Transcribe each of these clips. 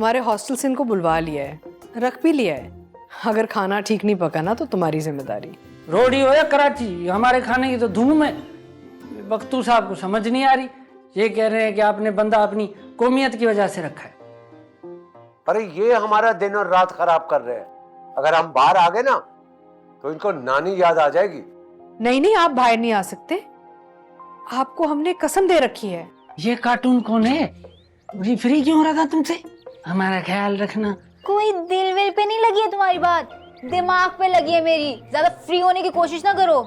हमारे हॉस्टल से इनको बुलवा लिया है, रख भी लिया है। अगर खाना ठीक नहीं पका ना तो तुम्हारी जिम्मेदारी। रोडी हो या कराची, हमारे खाने की तो धूम है। बख्तू साहब को समझ नहीं आ रही, ये कह रहे हैं कि आपने बंदा अपनी कौमियत की वजह से रखा है। अरे ये हमारा दिन और रात खराब कर रहे हैं। अगर हम बाहर आ गए ना तो इनको नानी याद आ जाएगी। नहीं नहीं, आप बाहर नहीं आ सकते, आपको हमने कसम दे रखी है। ये कार्टून कौन है? फ्री क्यों हो रहा था तुमसे? हमारा ख्याल रखना। कोई दिल विल पे नहीं लगी है तुम्हारी बात, दिमाग पे लगी है मेरी। ज्यादा फ्री होने की कोशिश ना करो।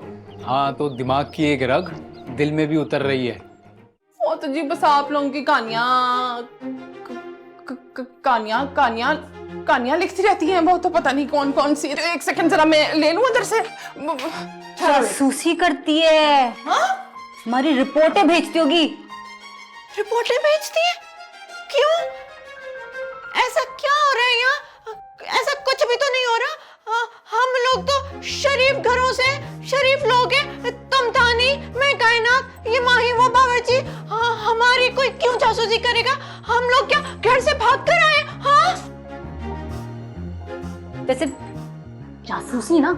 हाँ तो दिमाग की एक रग दिल में भी उतर रही है। वो तो जी बस आप लोगों की कहानियां लिखती रहती हैं। वो तो पता नहीं कौन कौन सी। एक सेकंड जरा मैं ले लूं अंदर से। जासूसी करती है। हमारी रिपोर्टें भेजती होगी। रिपोर्टें भेजती है? क्यों? ऐसा क्या हो रहा है यहाँ? ऐसा कुछ भी तो नहीं हो रहा। हम लोग तो शरीफ घरों से शरीफ लोग हैं। तुम तानी, मैं कायनात, ये माही, वो बावर्ची। हमारी कोई क्यों जासूसी करेगा? हम लोग क्या घर से भाग कर आए? हाँ, वैसे जासूसी ना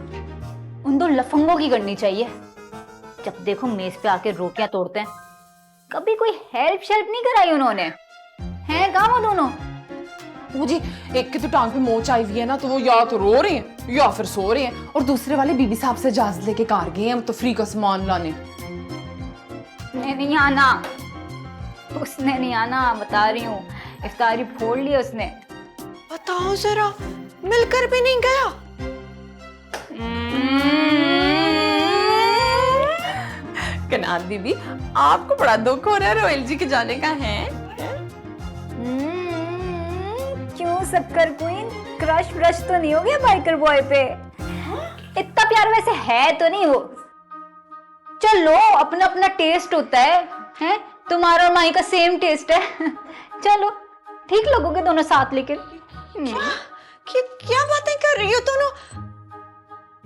उन दो लफंगों की करनी चाहिए। जब देखो मेज पे आके रोटियां तोड़ते हैं। कभी कोई हेल्प शेल्प नहीं कराई उन्होंने। हैं कहाँ वो दोनों? वो जी एक की तो टांग पे मोच आई हुई है ना, तो वो या तो रो रहे हैं या फिर सो रहे हैं। और दूसरे वाले बीबी साहब से इजाजत लेके कार गए हैं तो फ्री का सामान लाने। नहीं आना, उसने नहीं आना, बता रही हूँ। इफ्तारी फोड़ ली उसने। बताओ जरा, मिलकर भी नहीं गया। कनात बीबी, आपको बड़ा दुख हो रहा है रोयल जी के जाने का है? क्यों शक्कर क्वीन, क्रश ब्रश तो नहीं हो गया बाइकर बॉय पे? इतना प्यार वैसे है तो नहीं वो। चलो अपना अपना टेस्ट होता है, हैं? तुम्हारा और माही का सेम टेस्ट है। चलो ठीक लगोगे दोनों साथ, लेकिन क्या बातें कर रही हो दोनों?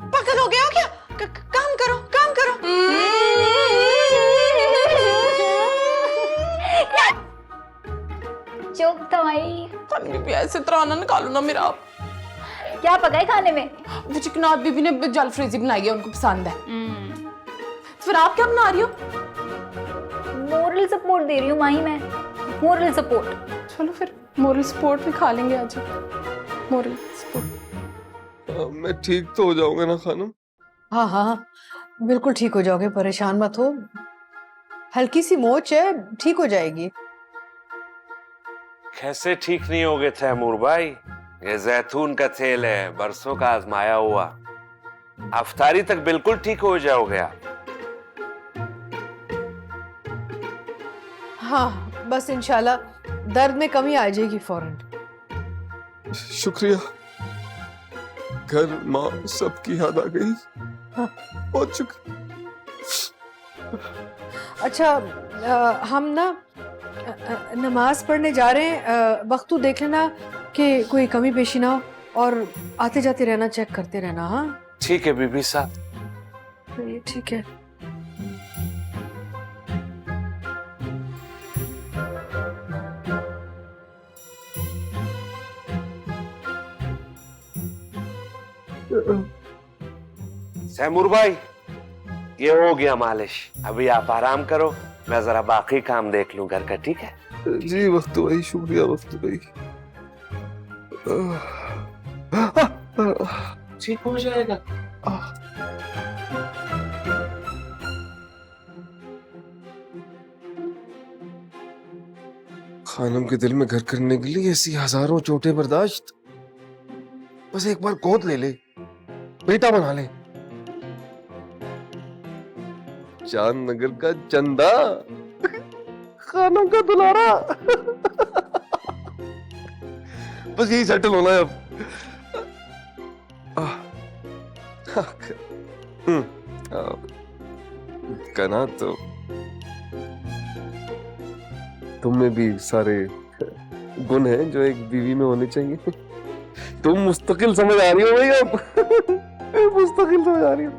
पागल हो गए हो क्या? काम करो, काम करो। चुप तो भाई। बीबी ऐसे तराना निकालो ना मेरा। आप क्या पकाए खाने में? वो चिकनाथ बीबी ने जल फ्रेजी बनाई है, उनको पसंद है। फिर आप क्या बना रही हो? मोरल सपोर्ट दे रही हूँ माही मैं, मोरल सपोर्ट। चलो फिर मोरल सपोर्ट भी खा लेंगे आज। Moral support. मैं ठीक तो हो जाऊंगा ना खानम? हाँ हाँ बिल्कुल ठीक हो जाओगे, परेशान मत हो। हल्की सी मोच है, ठीक हो जाएगी। कैसे ठीक नहीं होगे तैमूर भाई? ये जैतून का तेल है, बरसों का आजमाया हुआ। अफ्तारी तक बिल्कुल ठीक हो जाओगे आप। हाँ बस इंशाल्लाह दर्द में कमी आ जाएगी फौरन। शुक्रिया। घर माँ सबकी याद आ गई। हाँ। बहुत शुक्रिया। अच्छा हम ना नमाज पढ़ने जा रहे हैं। वक्तू देख लेना कि कोई कमी पेशी ना हो, और आते जाते रहना, चेक करते रहना। हाँ ठीक है बीबी साहब। ये ठीक है। तैमूर भाई ये हो गया मालिश, अभी आप आराम करो, मैं जरा बाकी काम देख लूं घर का। ठीक है जी वक्त भाई, शुक्रिया वक्त भाई। ठीक हो जाएगा। खानम के दिल में घर करने के लिए ऐसी हजारों चोटें बर्दाश्त। बस एक बार गोद ले ले, बेटा बना ले। चांद नगर का चंदा, खानम का दुलारा। बस यही सेटल होना है अब। कना तो तुम में भी सारे गुण हैं जो एक बीवी में होने चाहिए। तुम मुस्तकिल समझ आ रही हो भाई अब। मुस्तकिल समझ आ रही हो।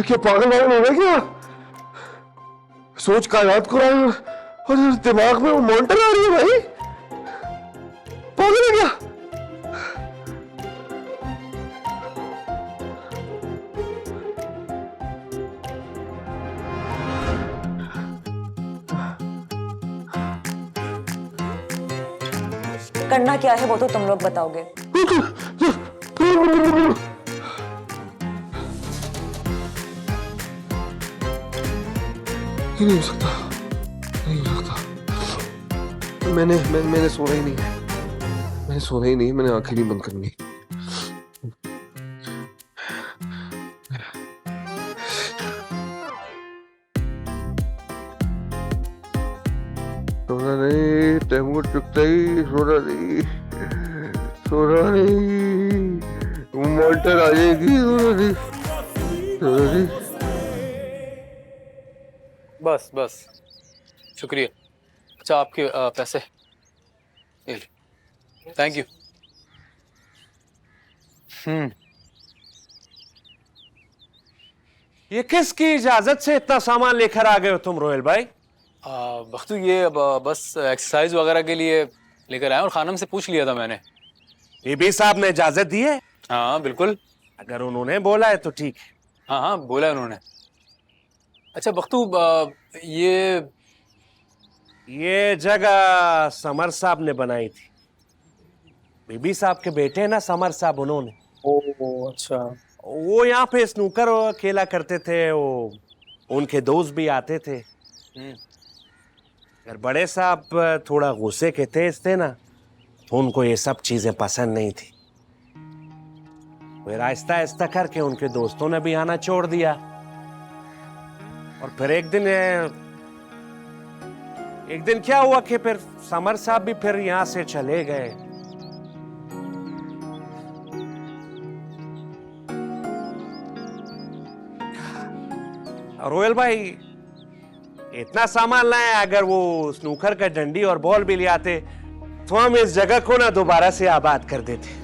क्या पागल हो गया क्या? सोच का याद कर रहा हूं और दिमाग में वो मॉनिटर आ रही है भाई। पागल है क्या? करना क्या है वो तो तुम लोग बताओगे। ये नहीं हो सकता, नहीं हो सकता। मैंने सोना ही नहीं है, मैंने सोना ही नहीं, मैंने आंखें नहीं बंद करनी। सोना नहीं, टेमू चुकता ही, सोना नहीं, सोना नहीं, मॉनिटर आ जाएगी, सोना नहीं, सोना नहीं। बस बस, शुक्रिया। अच्छा आपके पैसे, थैंक यू। ये किसकी इजाजत से इतना सामान लेकर आ गए हो तुम रोयल भाई? बख्तू ये बस एक्सरसाइज वगैरह के लिए लेकर आया और खानम से पूछ लिया था मैंने। बीबी साहब ने इजाजत दी है? हाँ बिल्कुल। अगर उन्होंने बोला है तो ठीक है। हाँ हाँ बोला है उन्होंने। अच्छा बख्तू ये जगह समर साहब ने बनाई थी। बीबी साहब के बेटे ना समर साहब, उन्होंने। ओह अच्छा। वो यहाँ पे स्नूकर खेला करते थे, वो उनके दोस्त भी आते थे। अगर बड़े साहब थोड़ा गुस्से के तेज थे ना, तो उनको ये सब चीजें पसंद नहीं थी। फिर आहिस्ता आहिस्ता करके उनके दोस्तों ने भी आना छोड़ दिया। और फिर एक दिन क्या हुआ कि फिर समर साहब भी फिर यहां से चले गए। रोयल भाई इतना सामान लाए, अगर वो स्नूकर का डंडी और बॉल भी ले आते तो हम इस जगह को ना दोबारा से आबाद कर देते।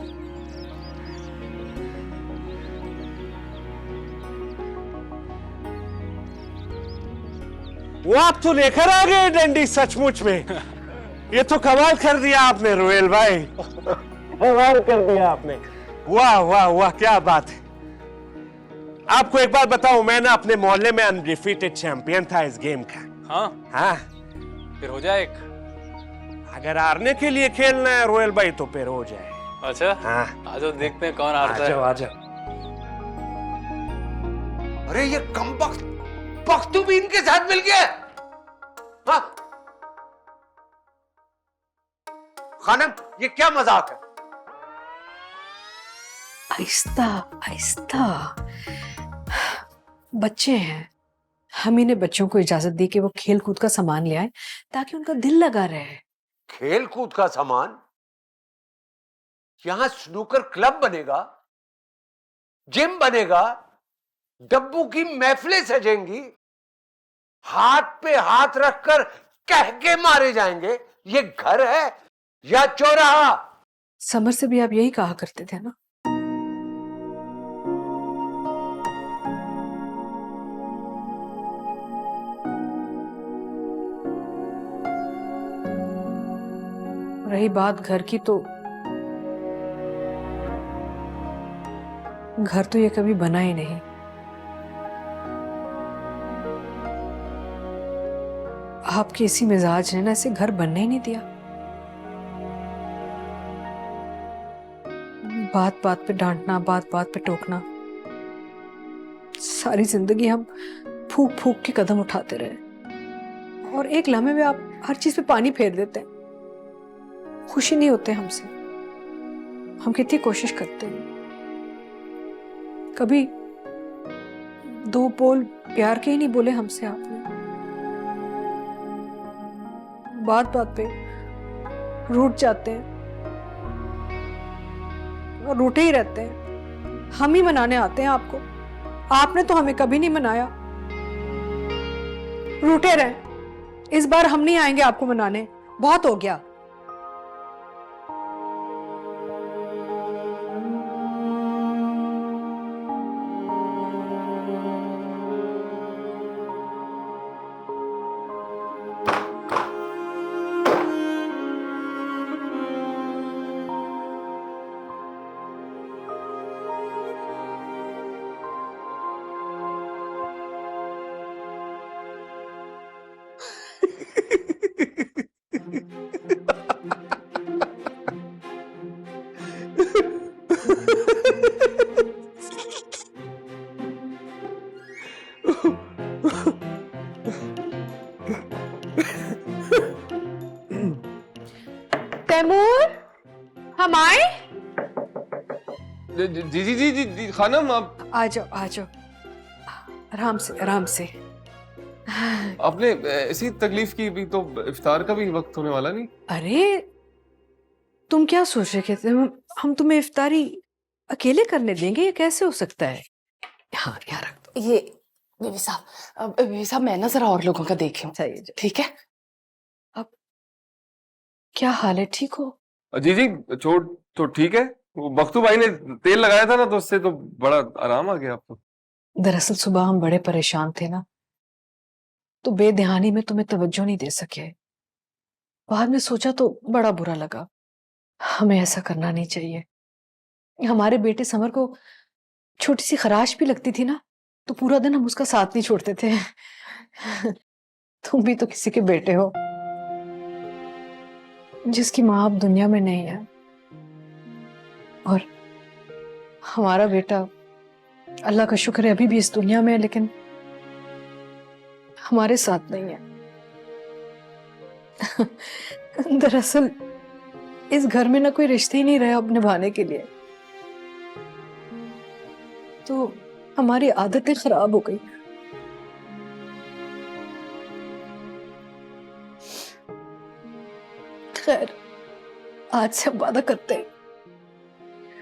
वो आप तो लेकर आ गए डंडी, सचमुच में ये तो कमाल कर दिया आपने रोयल भाई, कमाल कर दिया आपने। वाह वाह वाह, क्या बात है। आपको एक बात बताऊं, मैं ना अपने मोहल्ले में अनडिफीटेड चैंपियन था इस गेम का। हाँ, फिर हो जाए एक। अगर हारने के लिए खेलना है रोयल भाई तो फिर हो जाए। अच्छा हाँ, आ जाओ देखते हैं कौन हारता है। आ जाओ। अरे ये कम बख्तू भी इनके साथ मिल गया। हाँ? खानम, ये क्या मजाक है? आहिस्ता आहिस्ता, बच्चे हैं, हम इन्हें बच्चों को इजाजत दी कि वो खेल कूद का सामान ले आए ताकि उनका दिल लगा रहे। खेल कूद का सामान? यहां स्नूकर क्लब बनेगा, जिम बनेगा, डब्बू की महफिलें सजेंगी, हाथ पे हाथ रखकर कह के मारे जाएंगे। ये घर है या चौराहा? समर से भी आप यही कहा करते थे ना। रही बात घर की, तो घर तो ये कभी बना ही नहीं। आपके इसी मिजाज ने ना इसे घर बनने ही नहीं दिया। बात बात पे डांटना, बात बात पे टोकना, सारी जिंदगी हम फूक फूक के कदम उठाते रहे और एक लम्हे में आप हर चीज पे पानी फेर देते हैं। खुशी नहीं होते हमसे, हम कितनी कोशिश करते हैं। कभी दो बोल प्यार के ही नहीं बोले हमसे आपने। बात बात पे रूठ जाते हैं और रूठे ही रहते हैं। हम ही मनाने आते हैं आपको, आपने तो हमें कभी नहीं मनाया। रूठे रहे, इस बार हम नहीं आएंगे आपको मनाने, बहुत हो गया। तैमूर, हम आए? जी जी जी जी जी खानम, आप आ जाओ आ जाओ, आराम से आराम से। आपने ऐसी तकलीफ की भी तो इफ्तार का भी वक्त होने वाला नहीं। अरे तुम क्या सोच रहे थे, हम तुम्हें इफ्तारी अकेले करने देंगे? ये कैसे हो सकता है? हाँ यहाँ रख दो। ये बीवी साहब, मैं ना जरा और लोगों का देख लूं, सही है। ठीक है? अब क्या हाल है, ठीक हो? जी जी, चोट तो ठीक है। वो बख्तू भाई ने तेल लगाया था ना, तो उससे तो बड़ा आराम आ गया आपको। दरअसल सुबह हम बड़े परेशान थे ना, तो बेध्यानी में तुम्हें तवज्जो नहीं दे सके। बाद में सोचा तो बड़ा बुरा लगा। हमें ऐसा करना नहीं चाहिए। हमारे बेटे समर को छोटी सी खराश भी लगती थी ना, तो पूरा दिन हम उसका साथ नहीं छोड़ते थे। तुम भी तो किसी के बेटे हो, जिसकी माँ अब दुनिया में नहीं है। और हमारा बेटा, अल्लाह का शुक्र है, अभी भी इस दुनिया में है, लेकिन हमारे साथ नहीं है। दरअसल इस घर में ना कोई रिश्ते ही नहीं रहे अब निभाने के लिए, तो हमारी आदतें खराब हो गई। खैर, आज से हम वादा करते हैं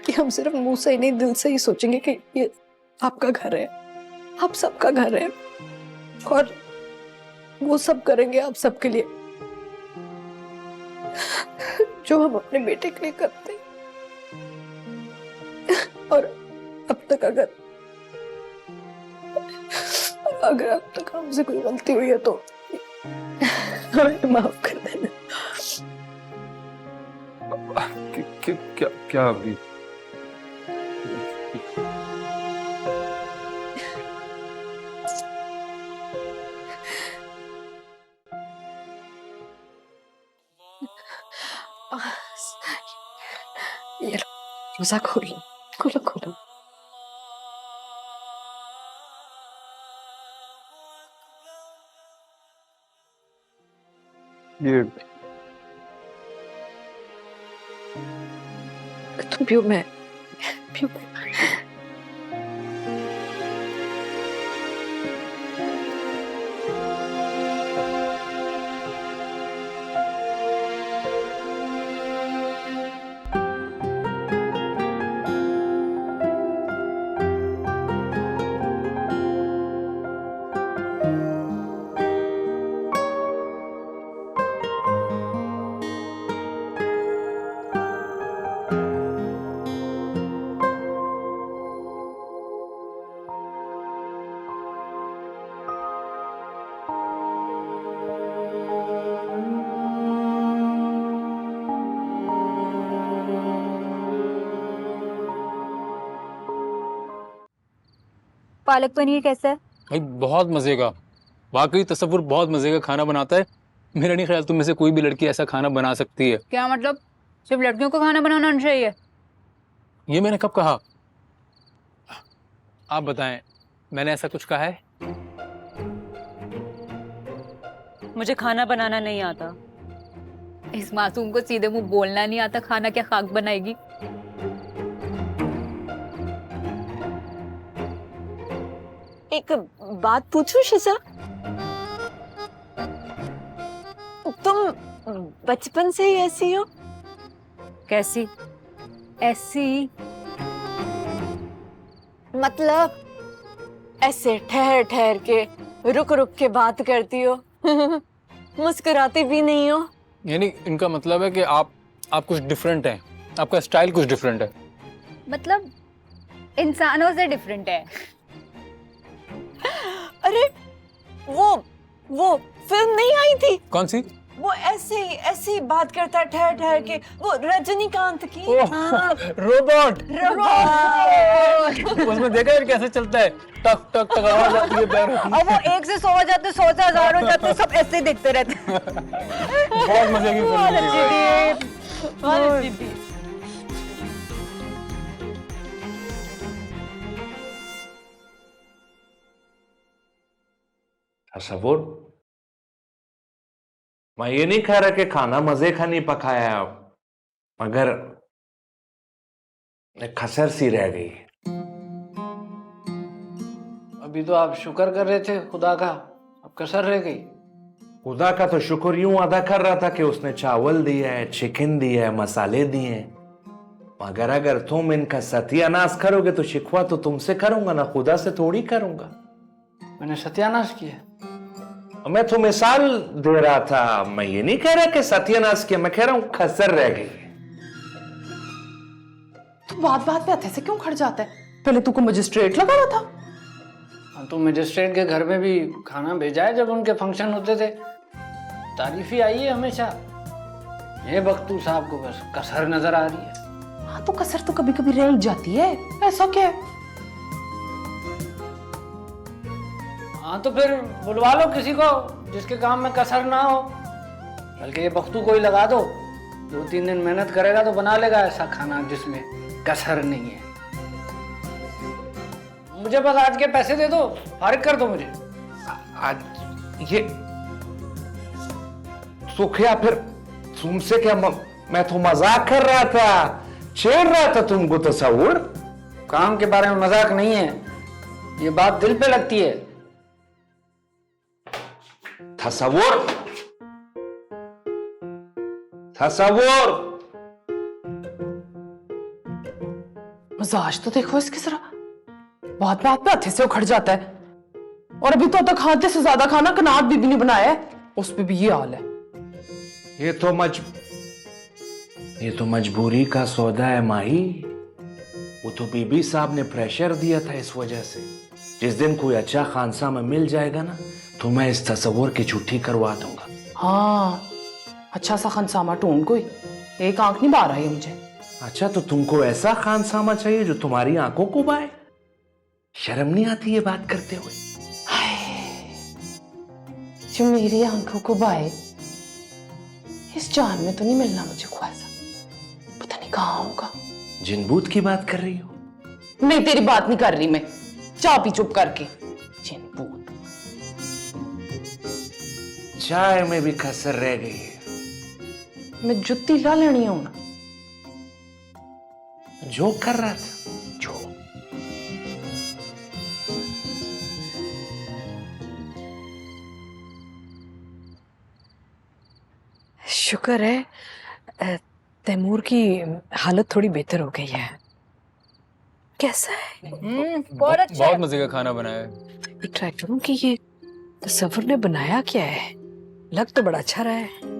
कि हम सिर्फ मुंह से ही नहीं, दिल से ही सोचेंगे कि ये आपका घर है, आप सबका घर है, और वो सब करेंगे आप सबके लिए जो हम अपने बेटे के लिए करते हैं। और अब तक अगर अब तक हमसे कोई गलती हुई है तो हमें माफ कर देना। क्या क्या अभी? ये लो, रोजा खोलो खोलो खोलो। ये तुम पियो, मैं पियो। पालक पनीर कैसा है? भाई बहुत मजे का, वाकई तसव्वुर बहुत मजे का खाना बनाता है। मेरा नहीं ख्याल तुम में से कोई भी लड़की ऐसा खाना बना सकती है। क्या मतलब, सिर्फ लड़कियों को खाना बनाना आना चाहिए? ये मैंने कब कहा? आप बताएं, मैंने ऐसा कुछ कहा है? मुझे खाना बनाना नहीं आता। इस मासूम को सीधे मुंह बोलना नहीं आता, खाना क्या खाक बनाएगी? एक बात पूछूं शिजा, तुम बचपन से ही ऐसी हो? कैसी? ऐसी मतलब ऐसे ठहर ठहर के, रुक रुक के बात करती हो, मुस्कुराती भी नहीं हो। यानी इनका मतलब है कि आप कुछ डिफरेंट हैं, आपका स्टाइल कुछ डिफरेंट है। मतलब इंसानों से डिफरेंट है। अरे वो फिल्म नहीं आई थी? कौन सी? वो ऐसे ही बात करता है ठहर ठहर के, वो रजनीकांत की। हाँ। रोबोट। रोबोट। उसमें देखा है कैसे चलता है, टक टक टक आवाज आती है पैरों की। और वो एक से 100 हो जाते, 100 से 1000 हो जाते, सब ऐसे ही देखते रहते। बहुत मजे की फिल्म थी। बहुत अच्छी थी। तसव्वुर, मैं ये नहीं कह रहा कि खाना मजे का नहीं पकाया है आप, मगर एक खसर सी रह गई। अभी तो आप शुक्र कर रहे थे खुदा का, अब कसर रह गई। खुदा का तो शुक्र यूं अदा कर रहा था कि उसने चावल दिया है, चिकन दिया है, मसाले दिए हैं। मगर अगर तुम इनका सत्यानाश करोगे तो शिकवा तो तुमसे करूंगा ना, खुदा से थोड़ी करूंगा। मैंने सत्यानाश किया? मैं तो मिसाल दे रहा था, मैं ये नहीं कह रहा कि सत्यानाश किया, मैं कह रहा हूं खसर रह गई। तू बात बात पे हथे से क्यों खड़ जाता है? पहले तू को मजिस्ट्रेट लगा हुआ था। हाँ, तो मजिस्ट्रेट के घर में भी खाना भेजा है जब उनके फंक्शन होते थे, तारीफ ही आई है हमेशा। ये बख्तू साहब को बस कसर नजर आ रही है। हाँ तो कसर तो कभी कभी रह जाती है, ऐसा क्या है? हाँ तो फिर बुलवा लो किसी को जिसके काम में कसर ना हो। बल्कि ये बख्तू कोई लगा दो, 2-3 दिन मेहनत करेगा तो बना लेगा ऐसा खाना जिसमें कसर नहीं है। मुझे बस आज के पैसे दे दो, फारिग कर दो मुझे। आज ये सुखिया, फिर तुमसे क्या मैं तो मजाक कर रहा था, छेड़ रहा था तुमको। तस्वुर काम के बारे में मजाक नहीं है, ये बात दिल पे लगती है। तस्वुर तस्वुर मजाज तो देखो इसकी जरा, बात बात पे हथे से उखड़ जाता है। और अभी तो तक हाथ से ज्यादा खाना कनाट बीबी ने बनाया है, उस पे भी ये हाल है। ये तो मजबूरी का सौदा है माही। वो तो बीबी साहब ने प्रेशर दिया था इस वजह से। जिस दिन कोई अच्छा खानसामा मिल जाएगा ना, तो मैं इस तस्वुर की छुट्टी करवा दूंगा। हाँ, अच्छा सा खानसामा ढूंढ कोई, एक आंख नहीं बार आई मुझे। अच्छा, तो तुमको ऐसा खानसामा चाहिए जो तुम्हारी आंखों को बाए? शर्म नहीं आती ये बात करते हुए? जो मेरी आंखों को बाए, इस जान में तो नहीं मिलना मुझे ख्वाजा। पता नहीं कहाँ होगा। जिनबूत की बात कर रही हो? नहीं, तेरी बात नहीं कर रही मैं। चाय पी चुप करके। जिनबूत चाय में भी कसर रह गई है। मैं जुत्ती ला लेनी हूं ना। जो कर रहा था जो। शुक्र है तैमूर की हालत थोड़ी बेहतर हो गई है। कैसा है? बहुत अच्छा बहुत है। मजे का खाना बनाया है। ये ट्राई करूं कि ये तसव्वुर ने बनाया क्या है। लग तो बड़ा अच्छा रहा है।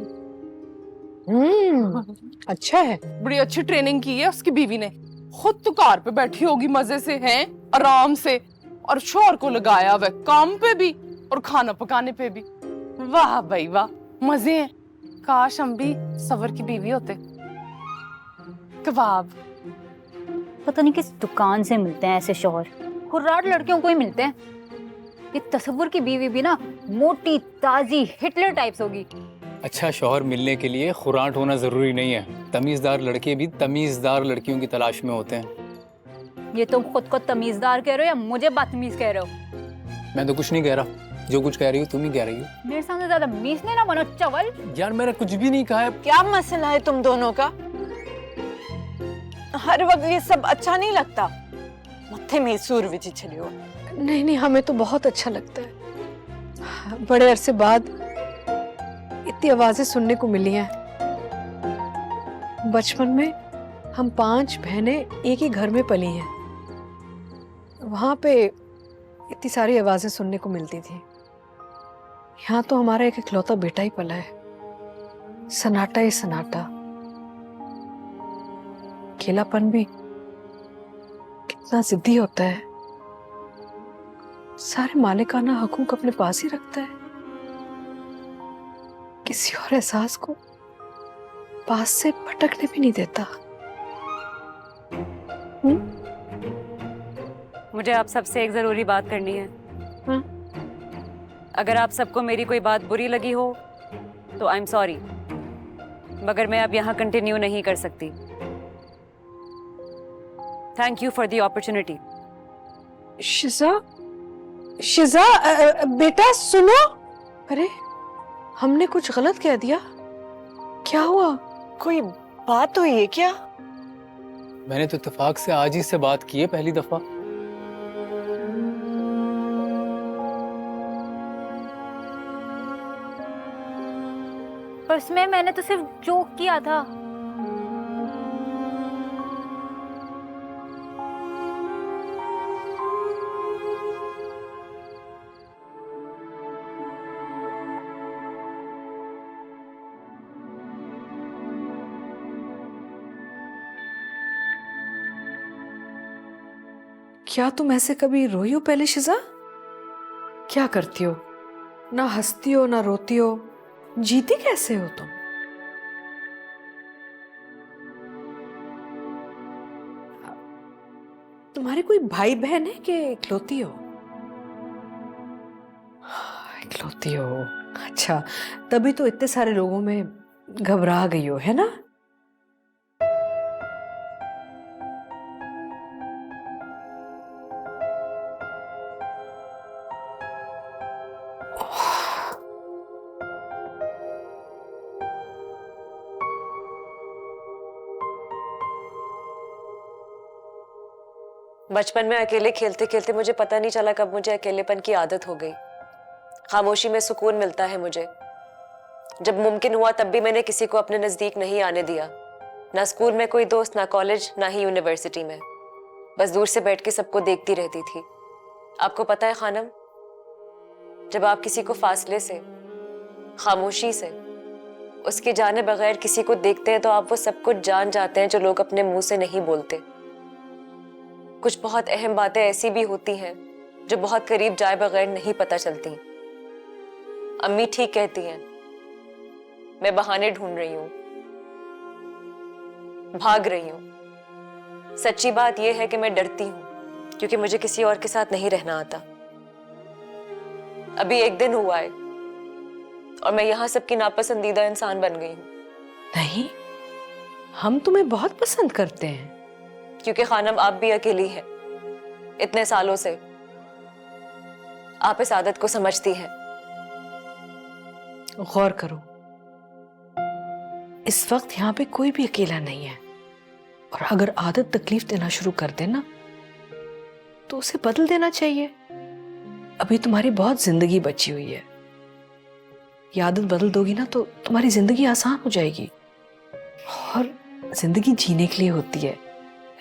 अच्छा है। बड़ी अच्छी ट्रेनिंग की है उसकी बीवी ने। खुद तो कार पे बैठी होगी मजे से, हैं आराम से, और शोहर को लगाया हुआ काम पे भी और खाना पकाने पे भी। वाह भाई वाह, मजे हैं। काश हम भी सवर की बीवी होते। कबाब। पता नहीं किस दुकान से मिलते हैं ऐसे शौहर, खुर्राट लड़कियों को ही मिलते हैं। ये तसव्वुर की बीवी भी ना मोटी ताजी हिटलर टाइप्स होगी। अच्छा शौहर मिलने के लिए खुराट होना जरूरी नहीं है। तमीजदार लड़के भी तमीजदार लड़कियों की तलाश में होते हैं। ये तुम खुद को तमीजदार कह रहे हो या मुझे बदतमीज कह रहे हो? मैं तो कुछ नहीं कह रहा, जो कुछ कह रही हो तुम ही कह रही हो। मेरे सामने ज्यादा मीसने ना बनो चवल। यार मैंने कुछ भी नहीं कहा है। क्या मसला है तुम दोनों का? हर वक्त ये सब अच्छा नहीं लगता। मत्थे में सूर विची चली हो। नहीं नहीं, हमें तो बहुत अच्छा लगता है। बड़े अरसे बाद इतनी आवाजें सुनने को मिली हैं। बचपन में हम 5 बहनें एक ही घर में पली हैं। वहां पे इतनी सारी आवाजें सुनने को मिलती थी। यहाँ तो हमारा एक इकलौता बेटा ही पला है। सन्नाटा ही सन्नाटा। अकेलापन भी कितना जिद्दी होता है। सारे मालिकाना हकूक अपने पास ही रखता है, किसी और एहसास को पास से भटकने भी नहीं देता। मुझे आप सबसे एक जरूरी बात करनी है। अगर आप सबको मेरी कोई बात बुरी लगी हो तो आई एम सॉरी, मगर मैं अब यहाँ कंटिन्यू नहीं कर सकती। Thank you for the opportunity. Shiza, Shiza बेटा सुनो। अरे हमने कुछ गलत कह दिया? क्या हुआ? कोई बात हुई है क्या? मैंने तो इत्तेफाक से आज ही से बात की है पहली दफा। पर उसमें मैंने तो सिर्फ जोक किया था। क्या तुम ऐसे कभी रोई हो पहले शिजा? क्या करती हो? ना हंसती हो ना रोती हो, जीती कैसे हो तुम? तुम्हारे कोई भाई बहन है कि इकलौती हो? इकलौती हो, अच्छा तभी तो इतने सारे लोगों में घबरा गई हो, है ना? बचपन में अकेले खेलते खेलते मुझे पता नहीं चला कब मुझे अकेलेपन की आदत हो गई। खामोशी में सुकून मिलता है मुझे। जब मुमकिन हुआ तब भी मैंने किसी को अपने नजदीक नहीं आने दिया। ना स्कूल में कोई दोस्त, ना कॉलेज, ना ही यूनिवर्सिटी में। बस दूर से बैठ के सबको देखती रहती थी। आपको पता है खानम, जब आप किसी को फासले से, खामोशी से, उसके जाने बगैर किसी को देखते हैं तो आप वो सब कुछ जान जाते हैं जो लोग अपने मुंह से नहीं बोलते। कुछ बहुत अहम बातें ऐसी भी होती हैं जो बहुत करीब जाए बगैर नहीं पता चलती। अम्मी ठीक कहती हैं, मैं बहाने ढूंढ रही हूं, भाग रही हूं। सच्ची बात यह है कि मैं डरती हूं क्योंकि मुझे किसी और के साथ नहीं रहना आता। अभी एक दिन हुआ है और मैं यहां सबकी नापसंदीदा इंसान बन गई हूं। नहीं, हम तुम्हें बहुत पसंद करते हैं। क्योंकि खानम आप भी अकेली हैं इतने सालों से। आप इस आदत को समझती हैं। गौर करो, इस वक्त यहाँ पे कोई भी अकेला नहीं है, और अगर आदत तकलीफ देना शुरू कर देना तो उसे बदल देना चाहिए। अभी तुम्हारी बहुत जिंदगी बची हुई है। ये आदत बदल दोगी ना तो तुम्हारी जिंदगी आसान हो जाएगी। और जिंदगी जीने के लिए होती है,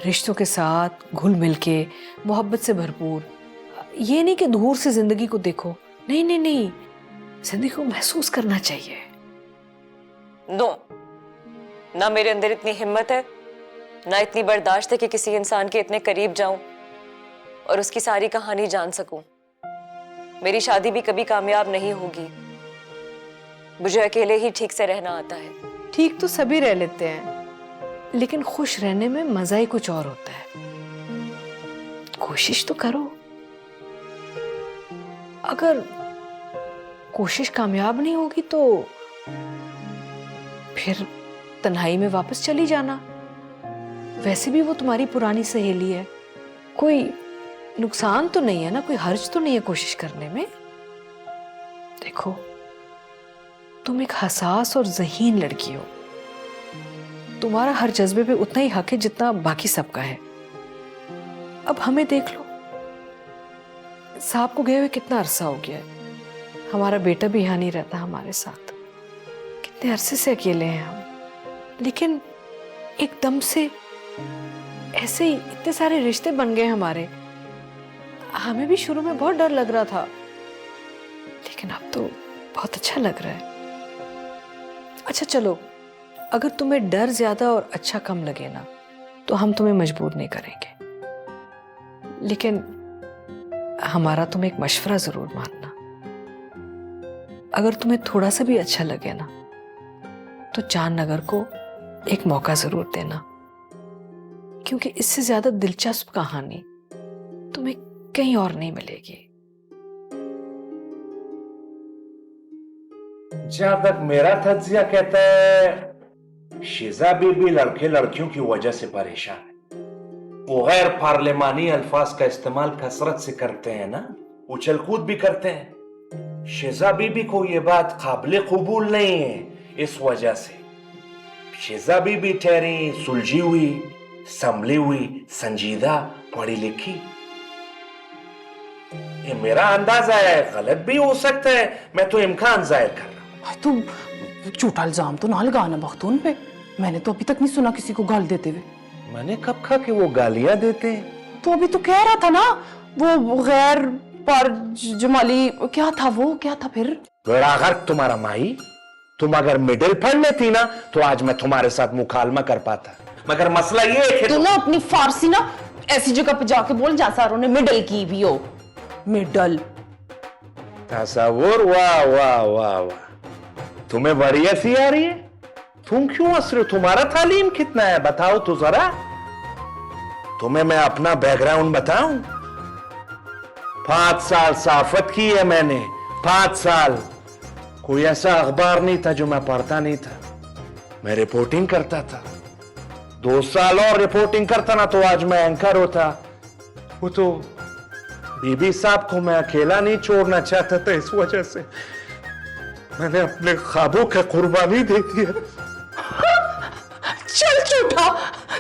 रिश्तों के साथ घुल मिल के, मोहब्बत से भरपूर। ये नहीं कि दूर से जिंदगी को देखो, नहीं नहीं नहीं, जिंदगी को महसूस करना चाहिए। नो, ना मेरे अंदर इतनी हिम्मत है, ना इतनी बर्दाश्त है कि किसी इंसान के इतने करीब जाऊं और उसकी सारी कहानी जान सकूं। मेरी शादी भी कभी कामयाब नहीं होगी। मुझे अकेले ही ठीक से रहना आता है। ठीक तो सभी रह लेते हैं, लेकिन खुश रहने में मजा ही कुछ और होता है। कोशिश तो करो। अगर कोशिश कामयाब नहीं होगी तो फिर तन्हाई में वापस चली जाना। वैसे भी वो तुम्हारी पुरानी सहेली है, कोई नुकसान तो नहीं है ना, कोई हर्ज तो नहीं है कोशिश करने में। देखो, तुम एक हसास और ज़हीन लड़की हो। तुम्हारा हर जज्बे पे उतना ही हक है जितना बाकी सबका है। अब हमें देख लो, साहब को गए हुए कितना अरसा हो गया है। हमारा बेटा भी यहाँ नहीं रहता हमारे साथ। कितने अरसे से अकेले हैं हम। लेकिन एकदम से ऐसे ही इतने सारे रिश्ते बन गए हमारे। हमें भी शुरू में बहुत डर लग रहा था, लेकिन अब तो बहुत अच्छा लग रहा है। अच्छा चलो, अगर तुम्हें डर ज्यादा और अच्छा कम लगे ना तो हम तुम्हें मजबूर नहीं करेंगे, लेकिन हमारा तुम एक मशवरा जरूर मानना। अगर तुम्हें थोड़ा सा भी अच्छा लगे ना तो चांदनगर को एक मौका जरूर देना, क्योंकि इससे ज्यादा दिलचस्प कहानी तुम्हें कहीं और नहीं मिलेगी। जहां तक मेरा तज्जिया कहता है, शिजा बीबी लड़के लड़कियों की वजह से परेशान है। वो गैर पार्लिमानी अल्फाज का इस्तेमाल कसरत से करते हैं ना, उछल कूद भी करते हैं। शिजा बीबी को ये बात काबिल कबूल नहीं है, इस वजह से शीजा बीबी ठहरी, सुलझी हुई, संभली हुई, संजीदा, पढ़ी लिखी। ये मेरा अंदाजा है, गलत भी हो सकता है, मैं तो इम्कान जाहिर कर रहा हूं। तू झूठा इल्जाम तो ना लगाना बख्तून पे। मैंने तो अभी तक नहीं सुना किसी को गाल देते हुए। मैंने कब कहा कि वो गालियां देते हैं? तो अभी तो कह रहा था ना वो गैर पर जमाली क्या था वो, क्या था फिर? बेड़ा गर्क तुम्हारा माई। तुम अगर मिडिल फंड में थी ना तो आज मैं तुम्हारे साथ मुकालमा कर पाता, मगर मसला ये है कि तू ना अपनी फारसी ना ऐसी जगह पे जाके बोल जहाँ सारों ने मिडल की भी हो। मिडल तसव्वुर, वाह वाह वाह वाह, तुम्हें बड़ी हंसी आ रही है? तुम क्यों हंस रहे हो? तुम्हारा तालीम कितना है बताओ तो जरा। तुम्हें मैं अपना बैकग्राउंड बताऊं? 5 साल सहाफत की है मैंने, 5 साल। कोई ऐसा अखबार नहीं था जो मैं पढ़ता नहीं था, मैं रिपोर्टिंग करता था। 2 साल और रिपोर्टिंग करता ना तो आज मैं एंकर होता। वो तो बीबी साहब को मैं अकेला नहीं छोड़ना चाहता था, इस वजह से मैंने अपने ख्वाबों की कुर्बानी दे दी। चल झूठा,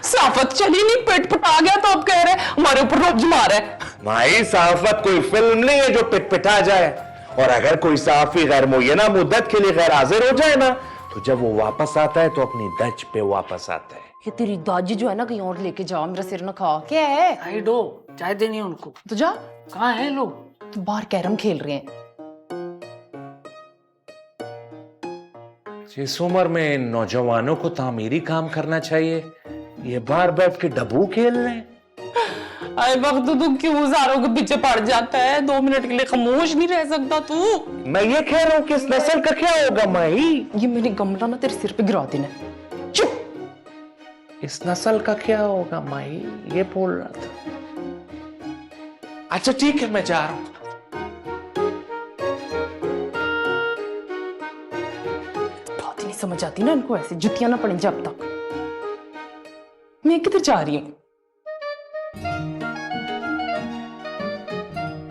साफत चली नहीं, पेट पटा गया तो अब कह रहे हमारे ऊपर रोब जमा रहे। माई सहाफत कोई फिल्म नहीं है जो पिटपिटा जाए, और अगर कोई सहाफी गैर मुय्यना मुद्दत के लिए गैर हाजिर हो जाए ना तो जब वो वापस आता है तो अपनी दच पे वापस आता है। ये तेरी दादी जो है ना कहीं और लेके जा, मेरा सिर न खा। क्या है? आई दो चाय देनी है उनको। तो जा। कहाँ है लोग? तो बाहर कैरम खेल रहे हैं। जिस उम्र में इन नौजवानों को तामीरी काम करना चाहिए, ये बार बैठ के डब्बू खेल रहे हैं। अरे वक्त तू क्यों हजारों के पीछे पड़ जाता है? 2 मिनट के लिए खामोश नहीं रह सकता तू? मैं ये कह रहा हूँ कि इस नस्ल का क्या होगा माई? ये मेरी गमला ना तेरे सिर पे गिरा देना। चुप। इस नस्ल का क्या होगा माई? ये बोल रहा था। अच्छा ठीक है, मैं जा रहा हूँ। बात ही नहीं समझ आती ना इनको, ऐसे जुतियां ना पड़े जब तक। मैं किधर जा रही हूँ?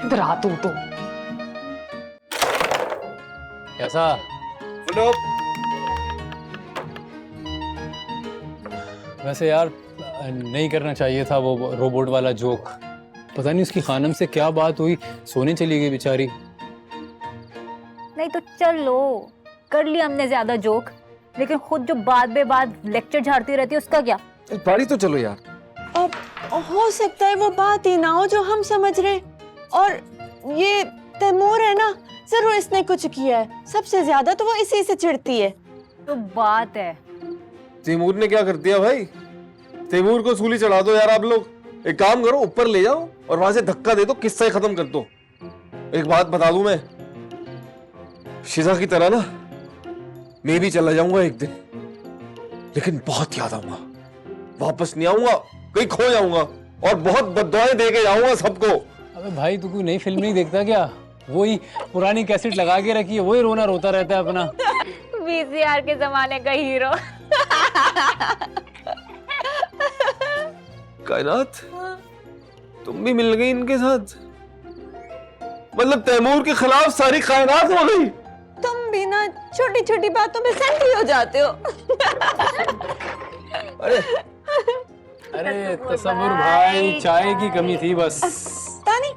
इधर आ तू तो। कैसा? वैसे यार नहीं करना चाहिए था वो रोबोट वाला जोक। पता नहीं उसकी खानम से क्या बात हुई, सोने चली गई बेचारी। नहीं तो चल लो, कर लिया हमने ज्यादा जोक, लेकिन खुद जो बाद बे बाद लेक्चर झाड़ती रहती है उसका क्या? बाड़ी तो चलो यार। अब हो सकता है वो बात ही ना हो जो हम समझ रहे, और ये तैमूर है ना, जरूर इसने कुछ किया है। सबसे ज्यादा तो वो इसी से चिढ़ती है। तो बात है। तैमूर ने क्या कर दिया भाई? तैमूर को सूली चढ़ा दो यार आप लोग। एक काम करो, ऊपर ले जाओ और वहां से धक्का दे दो, किस्सा ही खत्म कर दो। एक बात बता दूं मैं, शिजा की तरह ना मैं भी चला जाऊंगा एक दिन, लेकिन बहुत याद आऊंगा। वापस नहीं आऊंगा, कहीं खो जाऊंगा और बहुत बद्दुआएं दे के जाऊंगा सबको। अबे भाई तू कोई नई फिल्म नहीं देखता क्या? वही पुरानी कैसेट लगा के रखी है, वही रोना रोता रहता है अपना। वीसीआर के जमाने का हीरो। कायनात, तुम भी मिल गई इनके साथ? मतलब तैमूर के खिलाफ सारी कायनात हो गई? तुम भी ना छोटी छोटी बातों में सेंटी हो जाते हो। अरे अरे तसव्वुर भाई, चाय की कमी थी बस। तानी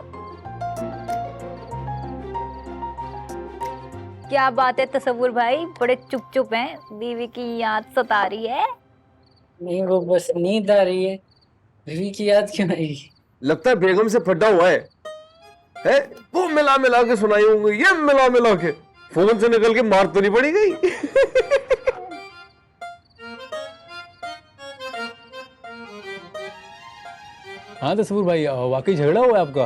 क्या बात है तसव्वुर भाई, बड़े चुप चुप हैं, बीवी की याद सता रही है? नहीं वो बस नींद आ रही है, बीवी की याद क्यों आएगी? लगता है बेगम से फटा हुआ है? वो मिला मिला के सुनाई होंगी, ये मिला मिला के फोन से निकल के मार तो नहीं पड़ी गई? हाँ तसव्वुर भाई, वाकई झगड़ा हुआ है आपका?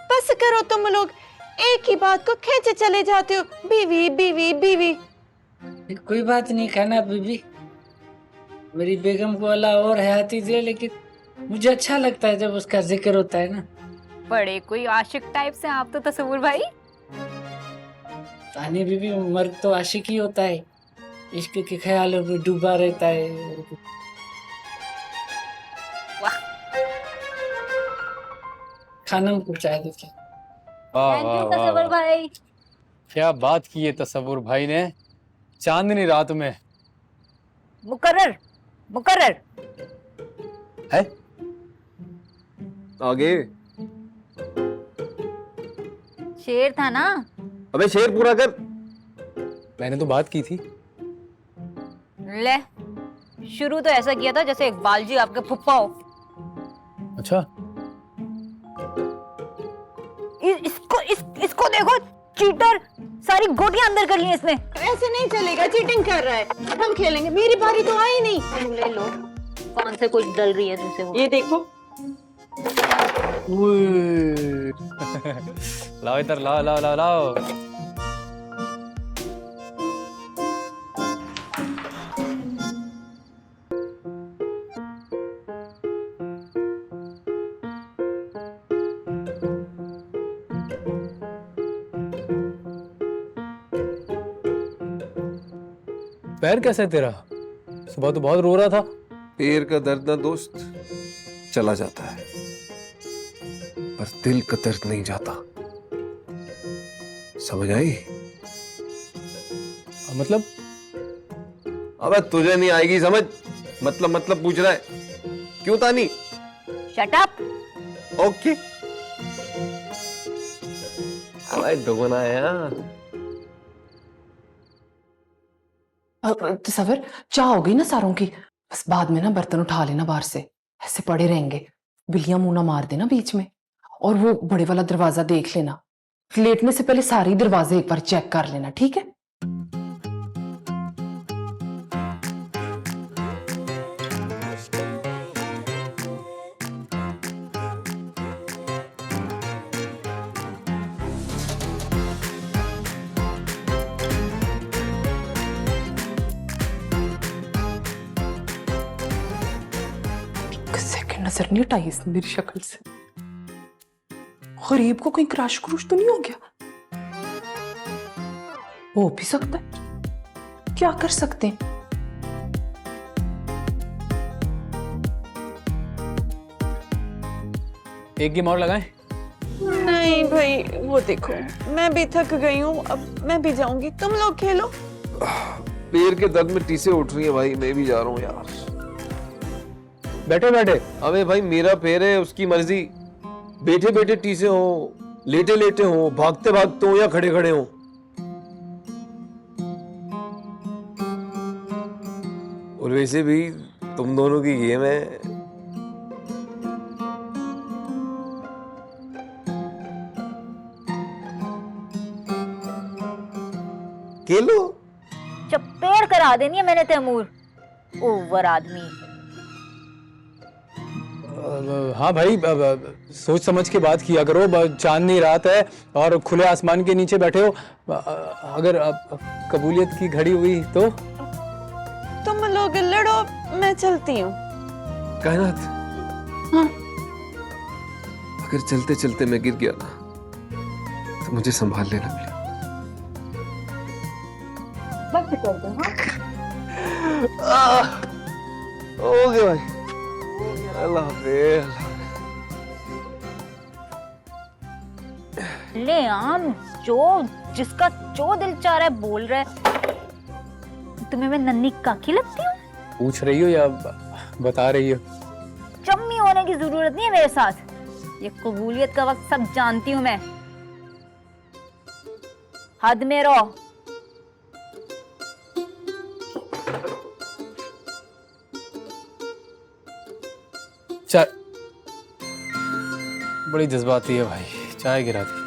बस करो तुम लोग, एक ही बात को खींचे चले जाते हो। बीवी बीवी बीवी। कोई बात नहीं कहना बीबी, मेरी बेगम को अल्लाह और हयाती दे, लेकिन मुझे अच्छा लगता है जब उसका जिक्र होता है ना। बड़े कोई आशिक टाइप से आप तो तसव्वुर भाई। तानी बीबी, मर्द तो आशिक ही होता है, इश्क के ख्यालों में डूबा रहता है। खाना को चाय दो क्या? वाह थैंक वाह यू वाह तसव्वुर वाह। भाई। क्या बात की है तसव्वुर भाई ने चांदनी रात में। मुकर्रर मुकर्रर। है आगे। शेर था ना। अबे शेर पूरा कर। मैंने तो बात की थी। ले, शुरू तो ऐसा किया था जैसे इकबाल जी आपके फुप्पा हो। अच्छा, इसको देखो, चीटर, सारी गोटियां अंदर कर ली इसने। ऐसे नहीं चलेगा, चीटिंग कर रहा है। हम खेलेंगे, मेरी बारी तो आई नहीं। तुम ले लो, कौन से कुछ डल रही है तुमसे वो। ये देखो। लाओ इधर, लाओ लाओ लाओ लाओ। पैर कैसा है तेरा? सुबह तो बहुत रो रहा था। पैर का दर्द ना दोस्त चला जाता है, पर दिल का दर्द नहीं जाता। समझ आई? मतलब अबे तुझे नहीं आएगी समझ। मतलब पूछ रहा है क्यों तानी? Shut up. ओके। अबे डुबना है यार। तसव्वुर चाह हो गई ना सारों की, बस बाद में ना बर्तन उठा लेना बाहर से, ऐसे पड़े रहेंगे। बिल्लियां मुंह ना मार देना बीच में। और वो बड़े वाला दरवाजा देख लेना, लेटने से पहले सारे दरवाजे एक बार चेक कर लेना, ठीक है? नजर नहीं हटाई इसने मेरी शक्ल से। गरीब को कहीं क्रश क्रूश तो नहीं हो गया? हो भी सकता है, क्या कर सकते हैं? एक गेम और लगाएं? नहीं भाई, वो देखो मैं भी थक गई हूँ, अब मैं भी जाऊंगी, तुम लोग खेलो। पैर के दर्द में टीसे उठ रही है भाई, मैं भी जा रहा हूँ यार। बैठे बैठे। अबे भाई मेरा पैर है, उसकी मर्जी। बैठे बैठे टीसे हो, लेटे लेटे हो, भागते भागते हो या खड़े खड़े हो। और वैसे भी तुम दोनों की गेम है। खेलो। चपेड़ करा देनी है मैंने तैमूर, ओवर आदमी। हाँ भाई, सोच समझ के बात किया करो। चांदनी रात है और खुले आसमान के नीचे बैठे हो। अगर कबूलियत की घड़ी हुई तो तुम लोग लड़ो, मैं चलती हूँ। कायनात, हाँ। अगर चलते चलते मैं गिर गया ना तो मुझे संभाल लेना प्लीज। बस कर दो। हाँ, ओके भाई, अल्लाह हाफिज़। ले आम, जो जिसका जो दिल चाह रहा है बोल रहा है। तुम्हें मैं नन्ही काकी लगती हूँ? पूछ रही हो या बता रही हो? चम्मी होने की जरूरत नहीं है मेरे साथ। ये कबूलियत का वक्त सब जानती हूँ मैं। हद में रहो। चाय बड़ी जज्बाती है भाई, चाय गिरा दी।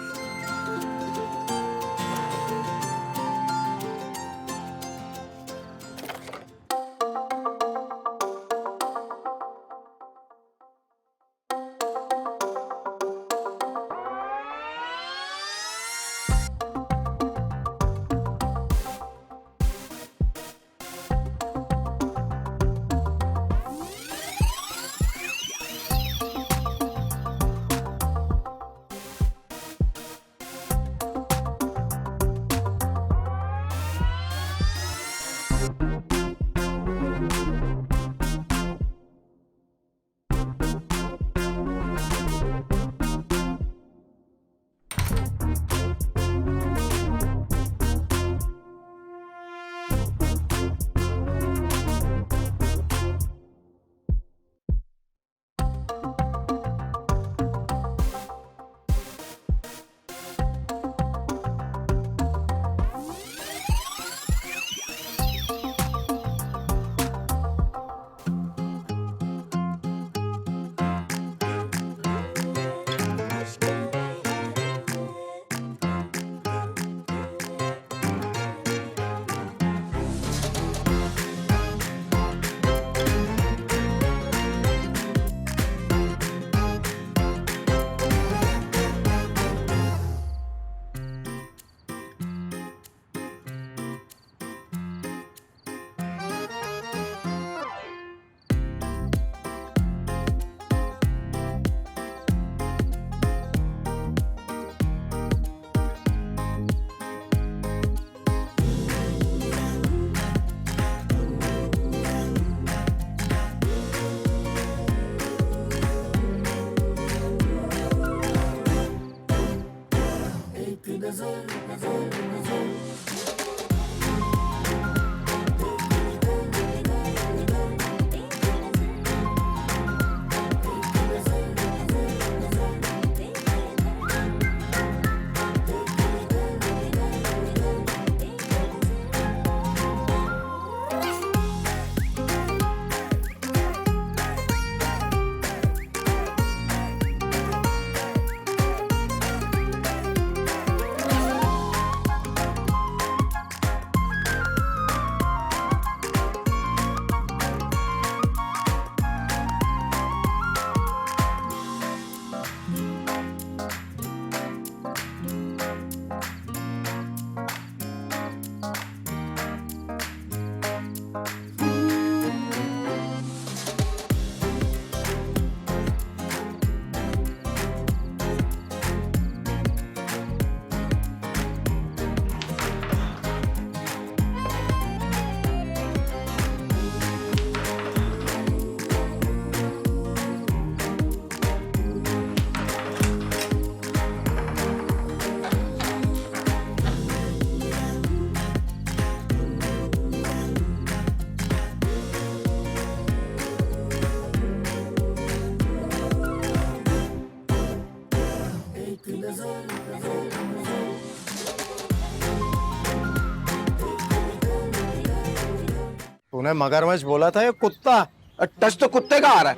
तूने मगरमच्छ बोला था ये कुत्ता। टच तो कुत्ते का आ रहा है।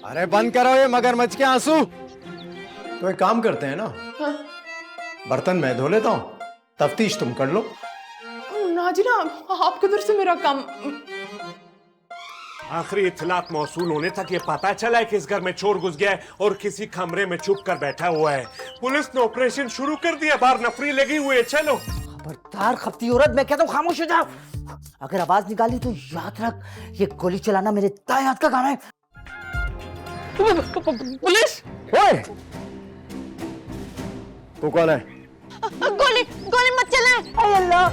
अरे बंद करो ये मगरमच्छ के आंसू। तो एक काम करते हैं ना, बर्तन मैं धो लेता हूँ, तफ्तीश तुम कर लो। नाजिरा आपके उधर से मेरा काम। आखिरी इत्तलात मौसूल होने तक ये पता चला है कि इस घर में चोर घुस गया है और किसी कमरे में छुप कर बैठा हुआ है। पुलिस ने ऑपरेशन शुरू कर दिया, बाहर नफरी लगी हुई है। चलो। खबरदार खपती औरत, मैं कहता हूँ खामोश हो जाओ। अगर आवाज निकाली तो याद रख, ये गोली चलाना मेरे दाएं हाथ का काम है। पुलिस। ओए, तू कौन है? गोली गोली मत चलाएं। अल्लाह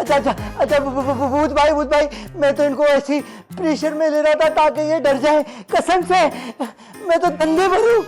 अच्छा भूत भाई, मैं तो इनको ऐसी प्रेशर में ले रहा था ताकि ये डर जाए। कसम से मैं तो दंगे भरूं।